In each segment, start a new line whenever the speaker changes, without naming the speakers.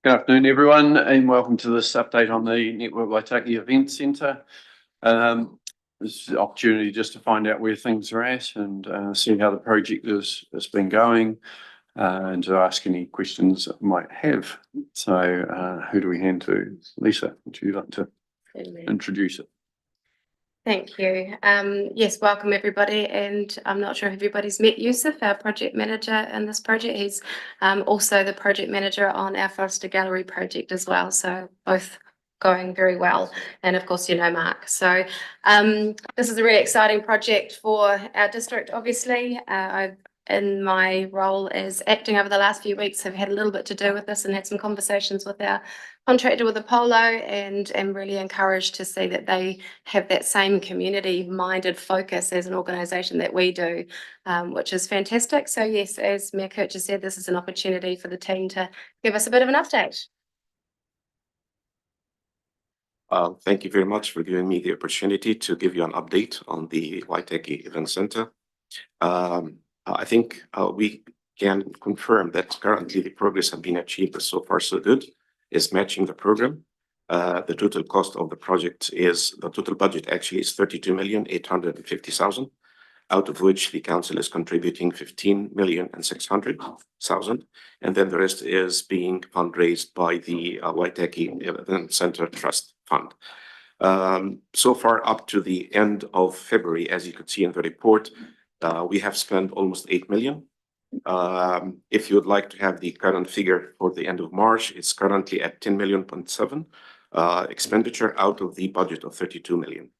Good afternoon, everyone, and welcome to this update on the Network Waitaki Events Centre. This is the opportunity just to find out where things are at and see how the project has been going, and to ask any questions that we might have. So who do we hand to? Lisa, would you like to introduce it?
Thank you. Yes, welcome everybody, and I'm not sure if everybody's met Yusuf, our project manager in this project. He's also the project manager on our Forster Gallery project as well, so both going very well. And of course, you know Mark. So this is a really exciting project for our district, obviously. I've in my role as acting over the last few weeks, have had a little bit to do with this and had some conversations with our contractor with Apollo, and am really encouraged to see that they have that same community-minded focus as an organisation that we do, which is fantastic. So yes, as Mayor Kurt just said, this is an opportunity for the team to give us a bit of an update.
Thank you very much for giving me the opportunity to give you an update on the Waitaki Events Centre. I think we can confirm that currently the progress has been achieved so far so good, is matching the program. The total cost of the project is, the total budget actually is 32,850,000, out of which the council is contributing 15,600,000, and then the rest is being fundraised by the Waitaki Events Centre Trust Fund. So far up to the end of February, as you could see in the report, we have spent almost 8 million. If you would like to have the current figure for the end of March, it's currently at 10.7 million expenditure out of the budget of 32 million.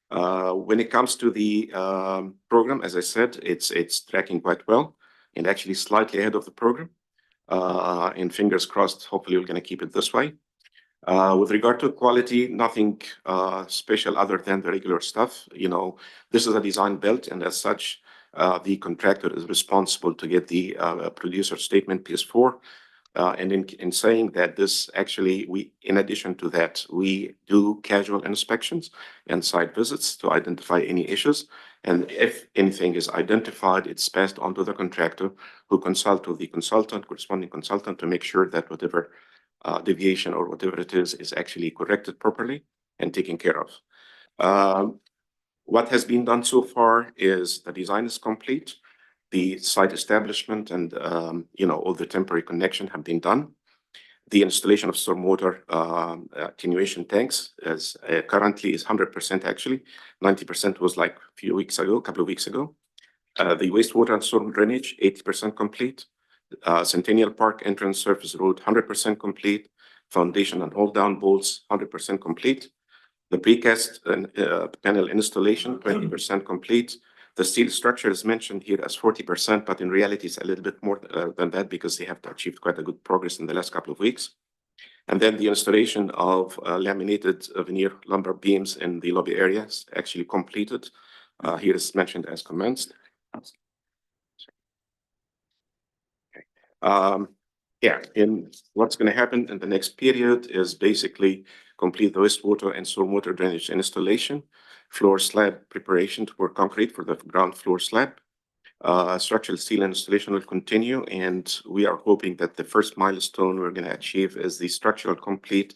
When it comes to the program, as I said, it's tracking quite well and actually slightly ahead of the program. And fingers crossed, hopefully we're going to keep it this way. With regard to quality, nothing special other than the regular stuff. You know, this is a design built, and as such, the contractor is responsible to get the producer statement PS4. And in saying that, this actually, in addition to that, we do casual inspections and site visits to identify any issues. And if anything is identified, it's passed on to the contractor, who consult with the corresponding consultant, to make sure that whatever deviation or whatever it is actually corrected properly and taken care of. What has been done so far is the design is complete. The site establishment and all the temporary connection have been done. The installation of stormwater attenuation tanks is currently is 100% actually. 90% was like a couple of weeks ago. The wastewater and storm drainage, 80% complete. Centennial Park entrance surface road, 100% complete. Foundation and all down bolts, 100% complete. The precast panel installation, 20% complete. The steel structure is mentioned here as 40%, but in reality, it's a little bit more than that, because they have achieved quite a good progress in the last couple of weeks. And then the installation of laminated veneer lumber beams in the lobby area is actually completed. Here is mentioned as commenced. And what's going to happen in the next period is basically complete the wastewater and stormwater drainage installation, floor slab preparation to pour concrete for the ground floor slab. Structural steel installation will continue, and we are hoping that the first milestone we're going to achieve is the structural complete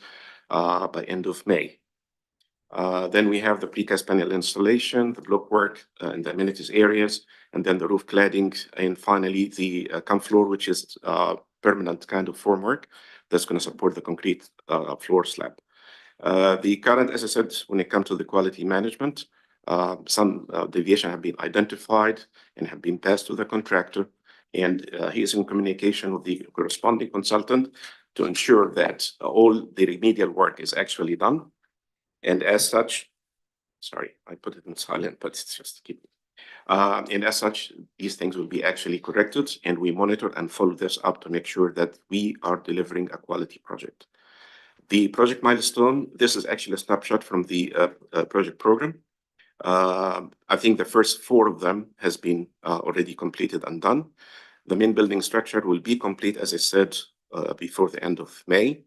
by end of May. Then we have the precast panel installation, the block work in the amenities areas, and then the roof cladding, and finally the camp floor, which is permanent kind of formwork that's going to support the concrete floor slab. The current, as I said, when it comes to the quality management, some deviation have been identified and have been passed to the contractor, and he is in communication with the corresponding consultant to ensure that all the remedial work is actually done. And as such, sorry, I put it in silent, but it's just to keep it. And as such, these things will be actually corrected, and we monitor and follow this up to make sure that we are delivering a quality project. The project milestone, this is actually a snapshot from the project program. I think the first 4 of them has been already completed and done. The main building structure will be complete, as I said, before the end of May.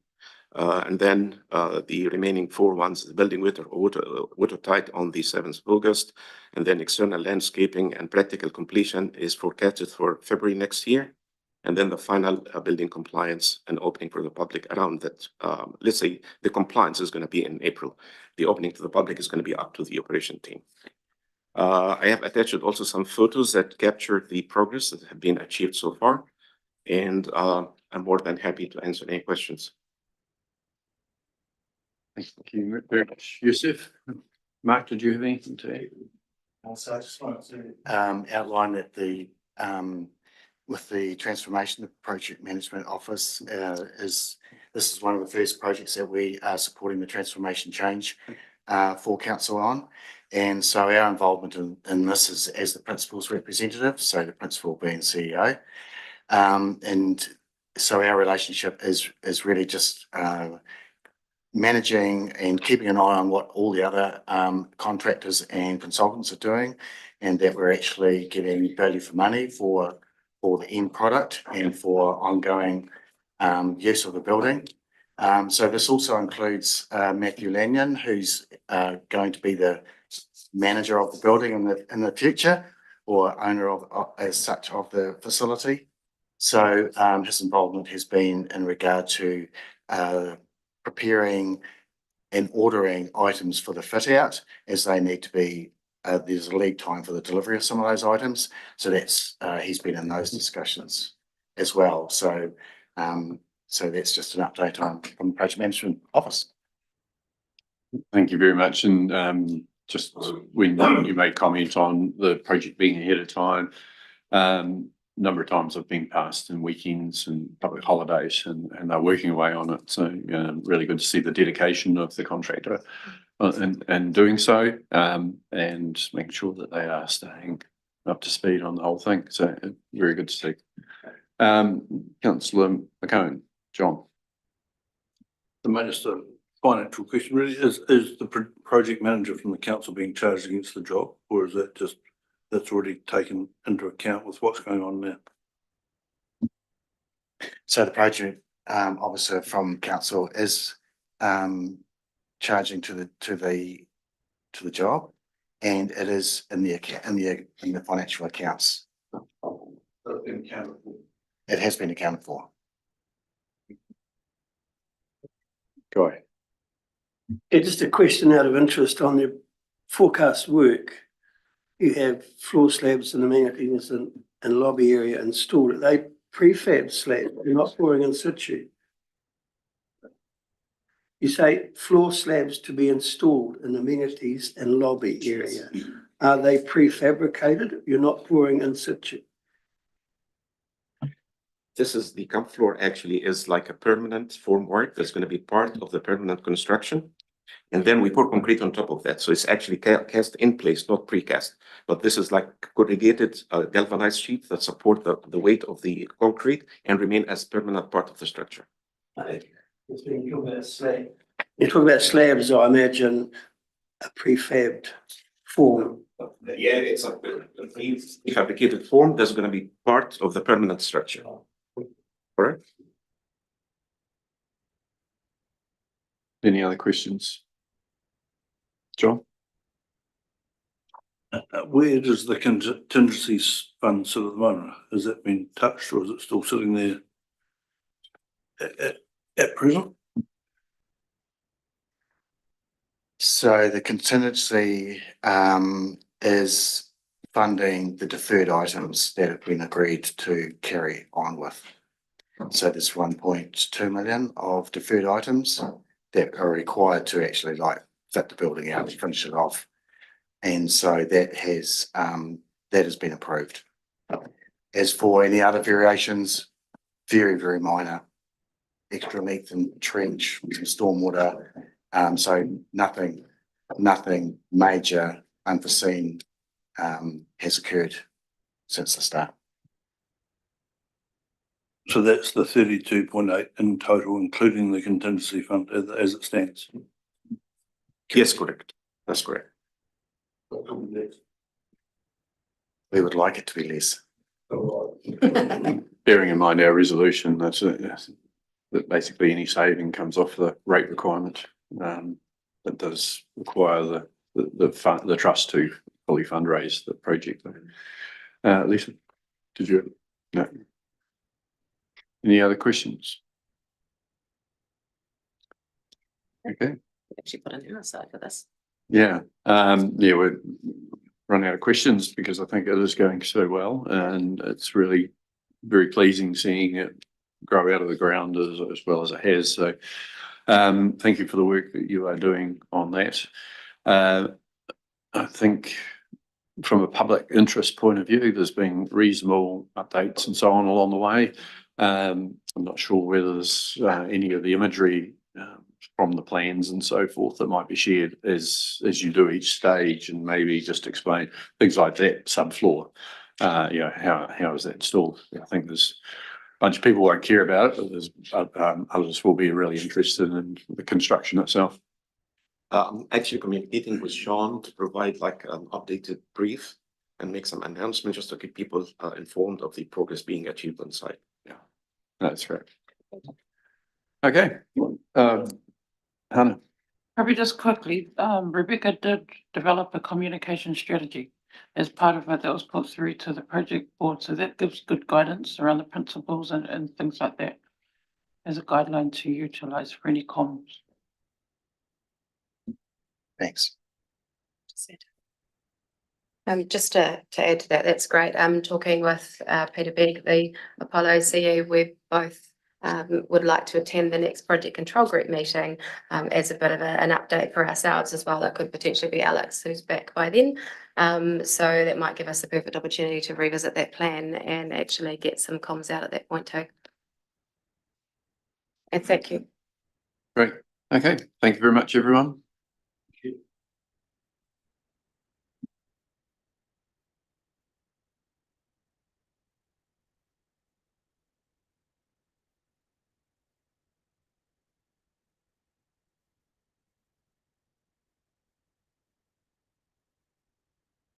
And then the remaining 4 ones, the building watertight on the 7th of August, and then external landscaping and practical completion is forecasted for February next year. And then the final building compliance and opening for the public around that. Let's say the compliance is going to be in April. The opening to the public is going to be up to the operation team. I have attached also some photos that capture the progress that have been achieved so far. And I'm more than happy to answer any questions.
Thank you very much. Yusuf, Mark, did you have anything to add?
So I just wanted to outline that with the transformation, the project management office this is one of the first projects that we are supporting the transformation change for council on. And so our involvement in this is as the principal's representative, so the principal being CEO. And so our relationship is really just managing and keeping an eye on what all the other contractors and consultants are doing, and that we're actually getting value for money for the end product and for ongoing use of the building. So this also includes Matthew Lanyon, who's going to be the manager of the building in the future, or owner of as such of the facility. So his involvement has been in regard to preparing and ordering items for the fit out as they need to be. There's a lead time for the delivery of some of those items. So that's he's been in those discussions as well. So so that's just an update from the project management office.
Thank you very much. And just when you made comment on the project being ahead of time, number of times I've been passed in weekends and public holidays, and they're working away on it. So really good to see the dedication of the contractor and doing so, and making sure that they are staying up to speed on the whole thing. So very good to see. Councillor McCone, John.
The Minister, financial question really is the project manager from the council being charged against the job, or is that just that's already taken into account with what's going on now?
So the project officer from council is charging to the job, and it is in the financial accounts. It has been accounted for.
Go ahead.
Yeah, just a question out of interest on the forecast work. You have floor slabs and amenities and lobby area installed. Are they prefab slabs? You're not pouring in situ. You say floor slabs to be installed in amenities and lobby area. Are they prefabricated? You're not pouring in situ.
This is the camp floor actually is like a permanent formwork that's going to be part of the permanent construction. And then we pour concrete on top of that. So it's actually cast in place, not precast. But this is like corrugated galvanized sheets that support the weight of the concrete and remain as permanent part of the structure.
It's been talking about slab. You talk about slabs, I imagine a prefabbed form.
Yeah, it's a prefabricated form that's going to be part of the permanent structure. Correct?
Any other questions? John?
Where does the contingency fund sit at the moment? Has that been touched, or is it still sitting there at present?
So the contingency is funding the deferred items that have been agreed to carry on with. So there's 1.2 million of deferred items that are required to actually like fit the building out and finish it off. And so that has been approved. As for any other variations, very, very minor. Extra length in trench, stormwater. So nothing major unforeseen has occurred since the start.
So that's the 32.8 in total, including the contingency fund as it stands.
Yes, correct. That's correct.
We would like it to be less.
Bearing in mind our resolution, that's that basically any saving comes off the rate requirement. That does require the trust to fully fundraise the project. Lisa, did you? No. Any other questions? Okay,
Actually put an error aside for this.
yeah, we're running out of questions because I think it is going so well, and it's really very pleasing seeing it grow out of the ground as well as it has. So, thank you for the work that you are doing on that. I think from a public interest point of view, there's been reasonable updates and so on along the way. I'm not sure whether there's any of the imagery from the plans and so forth that might be shared as you do each stage, and maybe just explain things like that subfloor. How is that installed? I think there's a bunch of people won't care about it, but there's others will be really interested in the construction itself.
Actually communicating with Sean to provide like an updated brief and make some announcements just to keep people informed of the progress being achieved on site.
That's right. Okay, Hannah.
Probably just quickly, Rebecca did develop a communication strategy as part of it that was put through to the project board. So that gives good guidance around the principles and things like that as a guideline to utilize for any comms.
Thanks.
Just to add to that, that's great. Talking with Peter Begg, the Apollo CEO, we both would like to attend the next project control group meeting as a bit of an update for ourselves as well. That could potentially be Alex, who's back by then. So that might give us a perfect opportunity to revisit that plan and actually get some comms out at that point too. And thank you.
Great. Okay. Thank you very much, everyone.